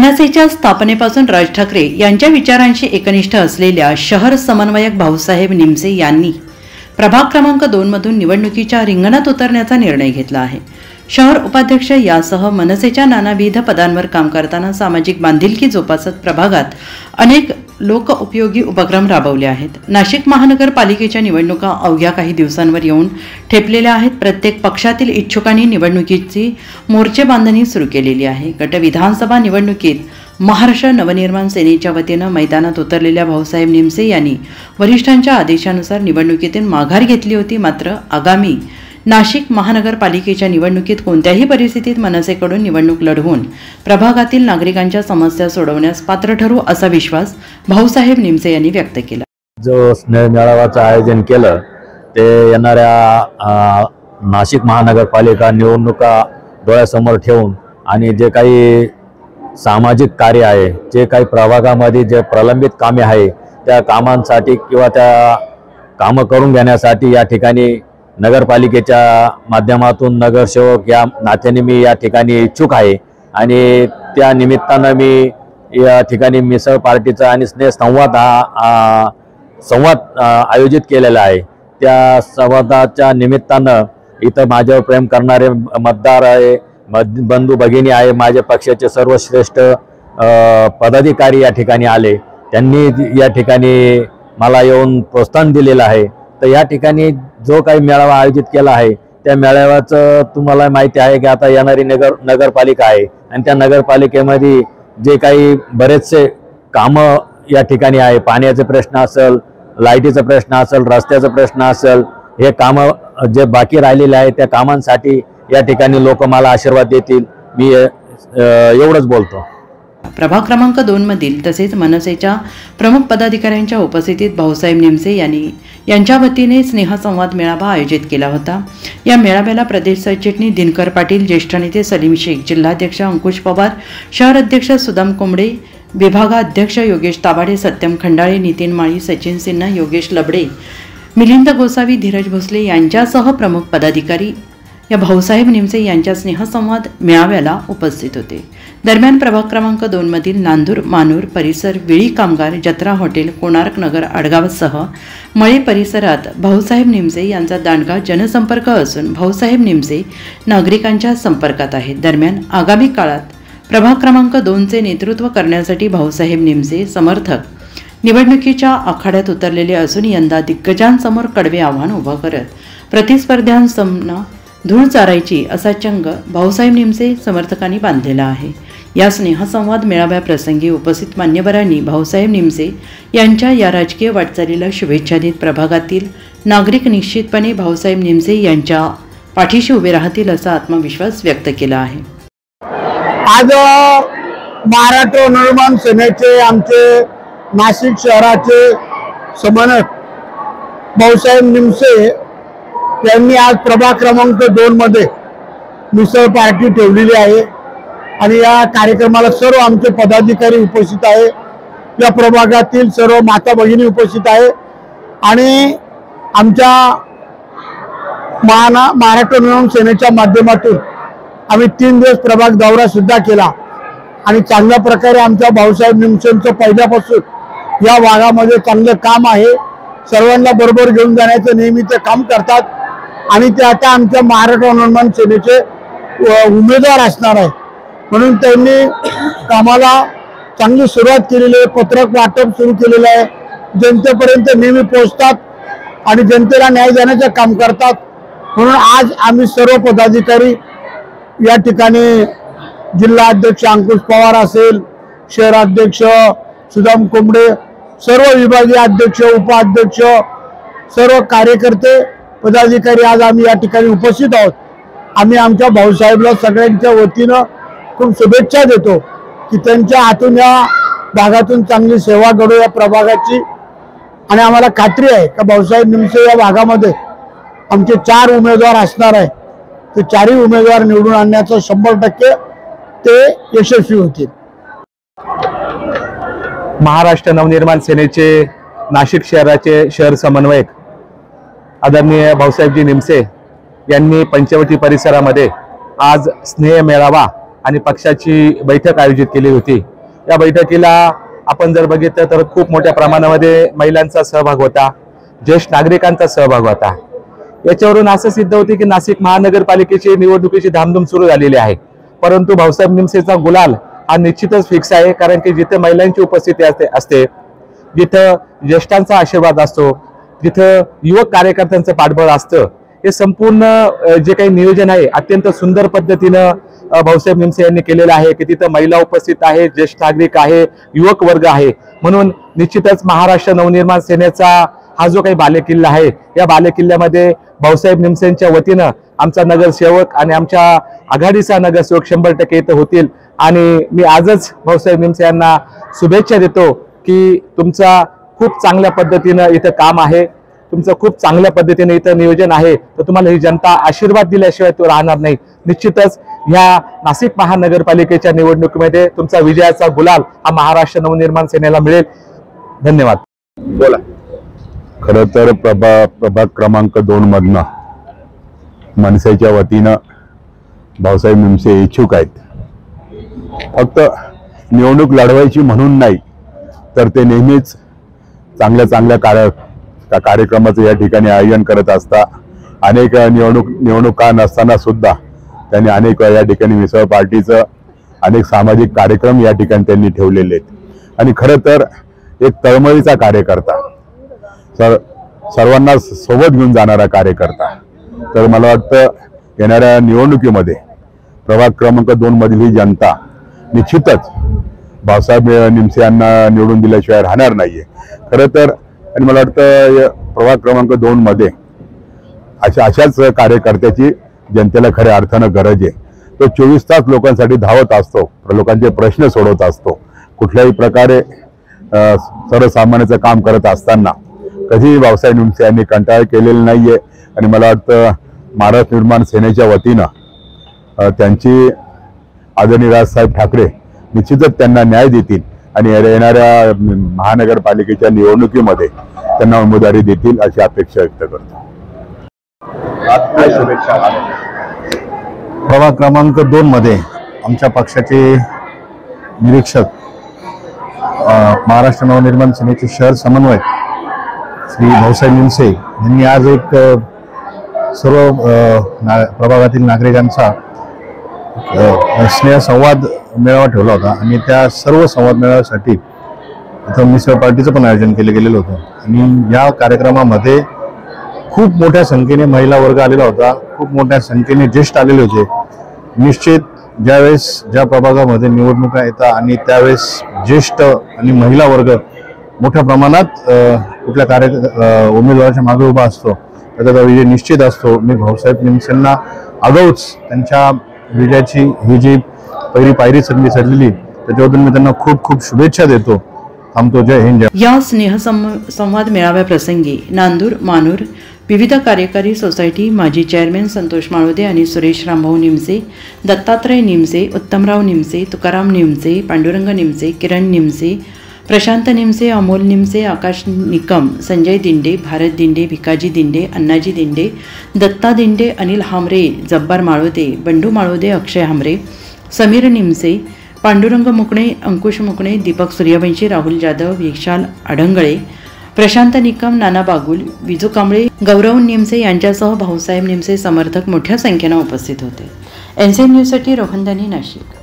मनसेच्या स्थापनेपासून राज ठाकरे यांच्या विचारांशी एकनिष्ठ असलेल्या शहर समन्वयक भाऊसाहेब निमसे यांनी प्रभाग क्रमांक 2 मधून निवडणुकीच्या रिंगणात उतरण्याचा निर्णय घेतला आहे। शहर उपाध्यक्ष यासह मनसेच्या नानाविध पदांवर काम करताना सामाजिक बांधिलकी जोपासत प्रभागात अनेक लोक उपयोगी उपक्रम राबवले आहेत। नाशिक महानगरपालिकेच्या निवडणुका अवघ्या काही दिवसांवर येऊन ठेपलेल्या आहेत। प्रत्येक पक्षातील इच्छुकांनी निवडणुकीची मोर्चे बांधणी सुरू केलेली आहे। गट विधानसभा निवडणुकीत महाराष्ट्र नवनिर्माण सेनेच्या वतीने मैदानात उतरलेल्या भाऊसाहेब निमसे यांनी वरिष्ठांच्या आदेशानुसार निवडणुकीतून माघार घेतली होती। मात्र आगामी नाशिक महानगरपालिकेच्या निवडणुकीत कोणत्याही परिस्थितीत मनसेकडून निवडणूक लढवून प्रभागातील नागरिकांच्या समस्या सोडवण्यास पात्र ठरू असा विश्वास भाऊसाहेब निमसे यांनी व्यक्त केला। जो स्नेह मेळाव्याचं आयोजन केलं ते येणाऱ्या नाशिक महानगरपालिका निवडणुका डोळ्यासमोर ठेवून आणि जे काही सामाजिक कार्य आहे, जे काही प्रभागामध्ये जे प्रलंबित कामे आहे त्या कामांसाठी किंवा त्या कामं करून घेण्यासाठी या ठिकाणी नगरपालिकेच्या माध्यमातून नगरसेवक या नात्याने मी या ठिकाणी इच्छुक आहे आणि त्या निमित्तानं मी या ठिकाणी मिसळ पार्टीचा आणि स्नेह संवाद आयोजित केलेला आहे। त्या संवादाच्या निमित्तानं इथं माझ्यावर प्रेम करणारे मतदार आहे, बंधू भगिनी आहे, माझ्या पक्षाचे सर्वश्रेष्ठ पदाधिकारी या ठिकाणी आले। त्यांनी या ठिकाणी मला येऊन प्रोत्साहन दिलेलं आहे। तर या ठिकाणी जो काही मेळावा आयोजित केला आहे त्या मेळाव्याचं तुम्हाला माहिती आहे की आता येणारी नगरपालिका आहे आणि त्या नगरपालिकेमध्ये जे काही बरेचसे कामं या ठिकाणी आहे, पाण्याचे प्रश्न असेल, लाईटीचा प्रश्न असेल, रस्त्याचा प्रश्न असेल, हे कामं जे बाकी राहिलेले आहे त्या कामांसाठी या ठिकाणी लोक मला आशीर्वाद देतील, मी एवढंच बोलतो। प्रभाग क्रमांक 2 मधील तसेच मनसेच्या प्रमुख पदाधिकाऱ्यांच्या उपस्थितीत भाऊसाहेब निमसे यांच्या वतीने स्नेहसंवाद मेळावा आयोजित केला होता। या मेळाव्याला प्रदेश सरचिटणीस दिनकर पाटील, ज्येष्ठ नेते सलीम शेख, जिल्हाध्यक्ष अंकुश पवार, शहर अध्यक्ष सुदाम कोंबडे, विभागाध्यक्ष योगेश ताबाडे, सत्यम खंडाळे, नितीन माळी, सचिन सिन्हा, योगेश लबडे, मिलिंद गोसावी, धीरज भोसले यांच्यासह प्रमुख पदाधिकारी या भाऊसाहेब निमसे यांच्या स्नेहसंवाद मेळाव्याला उपस्थित होते। दरम्यान प्रभाग क्रमांक 2 मधील नांदूर, मानूर परिसर, विळी कामगार, जत्रा हॉटेल, कोणार्क नगर, आडगावसह मळे परिसरात भाऊसाहेब निमसे यांचा दांडगा जनसंपर्क असून भाऊसाहेब निमसे नागरिकांच्या संपर्कात आहेत। दरम्यान आगामी काळात प्रभाग क्रमांक 2चे नेतृत्व करण्यासाठी भाऊसाहेब निमसे समर्थक निवडणुकीच्या आखाड्यात उतरलेले असून यंदा दिग्गजांसमोर कडवे आव्हान उभं करत प्रतिस्पर्ध्यांसमोर धूळ चारायची असा चंग भाऊसाहेब निमसे समर्थकांनी बांधलेला आहे। या स्नेहसंवाद मेळाव्याप्रसंगी उपस्थित मान्यवरांनी भाऊसाहेब निमसे यांच्या या राजकीय वाटचालीला शुभेच्छा देत प्रभागातील नागरिक निश्चितपणे भाऊसाहेब निमसे यांच्या पाठीशी उभे राहतील असा आत्मविश्वास व्यक्त केला आहे। आज महाराष्ट्र नवनिर्माण सेनेचे आमचे नाशिक शहराचे समन्वयक भाऊसाहेब निमसे यांनी आज प्रभाग क्रमांक 2 मध्ये मिसळ पार्टी ठेवलेली आहे आणि या कार्यक्रमाला सर्व आमचे पदाधिकारी उपस्थित आहे, या प्रभागातील सर्व माता भगिनी उपस्थित आहे आणि आमच्या महाराष्ट्र नवनिर्माण सेनेच्या माध्यमातून आम्ही 3 दिवस प्रभाग दौरा सुद्धा केला आणि चांगल्या प्रकारे आमच्या भाऊसाहेब निमसेंचं पहिल्यापासून या भागामध्ये चांगलं काम आहे। सर्वांना बरोबर घेऊन जाण्याचं नेहमी ते काम करतात आणि ते आता आमच्या महाराष्ट्र नवनिर्माण सेनेचे उमेदवार असणार आहे, म्हणून त्यांनी कामाला चांगली सुरुवात केलेली आहे। पत्रक वाटप सुरू केलेलं आहे, जनतेपर्यंत नेहमी पोहोचतात आणि जनतेला न्याय देण्याचं काम करतात। म्हणून आज आम्ही सर्व पदाधिकारी या ठिकाणी जिल्हा अध्यक्ष अंकुश पवार असेल, शहराध्यक्ष सुदाम कोंबडे, सर्व विभागीय अध्यक्ष, उपाध्यक्ष, सर्व कार्यकर्ते, पदाधिकारी आज आम्ही या ठिकाणी उपस्थित आहोत। आम्ही आमच्या भाऊसाहेबला सगळ्यांच्या वतीनं खूप शुभेच्छा देतो की त्यांच्या हातून या भागातून चांगली सेवा घडो या प्रभागाची आणि आम्हाला खात्री आहे की भाऊसाहेब निमसे या भागामध्ये आमचे 4 उमेदवार असणार आहे, ते 4ही उमेदवार निवडून आणण्याचं 100% ते यशस्वी होतील। महाराष्ट्र नवनिर्माण सेनेचे नाशिक शहराचे शहर समन्वयक आदरणीय भाऊसाहेबजी निमसे यांनी पंचवटी परिसरामध्ये आज स्नेह मेळावा आणि पक्षाची बैठक आयोजित केली होती। या बैठकीला आपण जर बघितलं तर खूप मोठ्या प्रमाणामध्ये महिलांचा सहभाग होता, ज्येष्ठ नागरिकांचा सहभाग होता। याच्यावरून असं सिद्ध होते की नाशिक महानगरपालिकेची निवडणुकीची धामधूम सुरू झालेली आहे, परंतु भाऊसाहेब निमसेचा गुलाल हा निश्चितच फिक्स आहे। कारण की जिथे महिलांची उपस्थिती असते, जिथं ज्येष्ठांचा आशीर्वाद असतो, जिथं युवक कार्यकर्त्यांचं पाठबळ असतं, हे संपूर्ण जे काही नियोजन आहे अत्यंत सुंदर पद्धतीनं भाऊसाहेब निमसे यांनी केलेलं आहे की तिथं महिला उपस्थित आहे, ज्येष्ठ नागरिक आहे, युवक वर्ग आहे। म्हणून निश्चितच महाराष्ट्र नवनिर्माण सेनेचा हा जो काही बालेकिल्ला आहे, या बालेकिल्ल्यामध्ये भाऊसाहेब निमसेंच्या वतीनं आमचा नगरसेवक आणि आमच्या आघाडीचा नगरसेवक 100% इथं होतील। आणि मी आजच भाऊसाहेब निमसे यांना शुभेच्छा देतो की तुमचा खूप चांगल्या पद्धतीनं इथं काम आहे, तुमचं खूप चांगल्या पद्धतीने इथं नियोजन आहे, तर तुम्हाला ही जनता आशीर्वाद दिल्याशिवाय तो राहणार नाही। निश्चितच या नाशिक महानगरपालिकेच्या निवडणुकीमध्ये तुमचा विजयाचा गुलाल हा महाराष्ट्र नवनिर्माण सेनेला मिळेल। धन्यवाद। बोला। खरं तर प्रभाग क्रमांक 2 मधनं मनसेच्या वतीनं भाऊसाहेब निमसे इच्छुक आहेत। फक्त निवडणूक लढवायची म्हणून नाही, तर ते नेहमीच चांगल्या कार्यक्रमाचं या ठिकाणी आयोजन करत असता। अनेक निवडणुका नसताना सुद्धा त्यांनी अनेक या ठिकाणी मिसळ पार्टीचं अनेक सामाजिक कार्यक्रम या ठिकाणी त्यांनी ठेवलेले आहेत। आणि खरं तर एक तळमळीचा कार्यकर्ता, सर्वांना सोबत घेऊन जाणारा कार्यकर्ता। तर मला वाटतं येणाऱ्या निवडणुकीमध्ये प्रभाग क्रमांक 2 मधील ही जनता निश्चितच भाऊसाहेब निमसे यांना निवडून दिल्याशिवाय राहणार नाहीये खरं तर। आणि मला वाटतं प्रभाग क्रमांक 2 मध्ये अशाच कार्यकर्त्याची जनतेला खऱ्या अर्थानं गरज आहे। तो 24 तास लोकांसाठी धावत असतो, लोकांचे प्रश्न सोडवत असतो, कुठल्याही प्रकारे सर्वसामान्याचं काम करत असताना कधीही भाऊसाहेब निमसे यांनी कंटाळ केलेला नाहीये। आणि मला वाटतं महाराष्ट्र निर्माण सेनेच्या वतीनं त्यांची आदरणीय राजसाहेब ठाकरे निश्चितच त्यांना न्याय देतील आणि येणाऱ्या महानगरपालिकेच्या निवडणुकीमध्ये त्यांना उमेदवारी देतील अशी अपेक्षा व्यक्त करतो। प्रभाग क्रमांक 2 मध्ये आमच्या पक्षाचे निरीक्षक महाराष्ट्र नवनिर्माण सेनेचे शहर समन्वयक श्री भाऊसाहेब निमसे यांनी आज एक सर्व प्रभागातील नागरिकांचा स्नेहसंवाद मेळावा ठेवला होता। आणि त्या सर्व संवाद मेळाव्यासाठी इथं मिसळ पार्टीचं पण आयोजन केलं गेलेलं होतं। आणि या कार्यक्रमामध्ये खूप मोठ्या संख्येने महिला वर्ग आलेला होता, खूप मोठ्या संख्येने ज्येष्ठ आलेले होते। निश्चित ज्यावेळेस ज्या प्रभागामध्ये निवडणुका येतात आणि त्यावेळेस ज्येष्ठ आणि महिला वर्ग मोठ्या प्रमाणात कुठल्या उमेदवाराच्या मागे उभा असतो, तर त्याचा विजय निश्चित असतो। मी भाऊसाहेब निमसेंना आगाऊच त्यांच्या विजयाची ही जी पहिली पायरी चढलेली त्याच्याबद्दल मी त्यांना खूप खूप शुभेच्छा देतो। थांबतो। जय हिंद। या स्नेहसंवाद मेळाव्याप्रसंगी नांदूर मानूर विविध कार्यकारी सोसायटी माजी चेअरमॅन संतोष माळोदे आणि सुरेश रामभाऊ निमसे, दत्तात्रय निमसे, उत्तमराव निमसे, तुकाराम निमसे, पांडुरंग निमसे, किरण निमसे, प्रशांत निमसे, अमोल निमसे, आकाश निकम, संजय दिंडे, भारत दिंडे, भिकाजी दिंडे, अण्णाजी दिंडे, दत्ता दिंडे, अनिल हामरे, जब्बार माळोदे, बंडू माळोदे, अक्षय हामरे, समीर निमसे, पांडुरंग मुकणे, अंकुश मुकणे, दीपक सूर्यवंशी, राहुल जाधव, विशाल आढंगळे, प्रशांत निकम, नाना बागुल, विजू कांबळे, गौरव निमसे यांच्यासह भाऊसाहेब निमसे समर्थक मोठ्या संख्येने उपस्थित होते। NCN न्यूजसाठी रोहनदानी, नाशिक।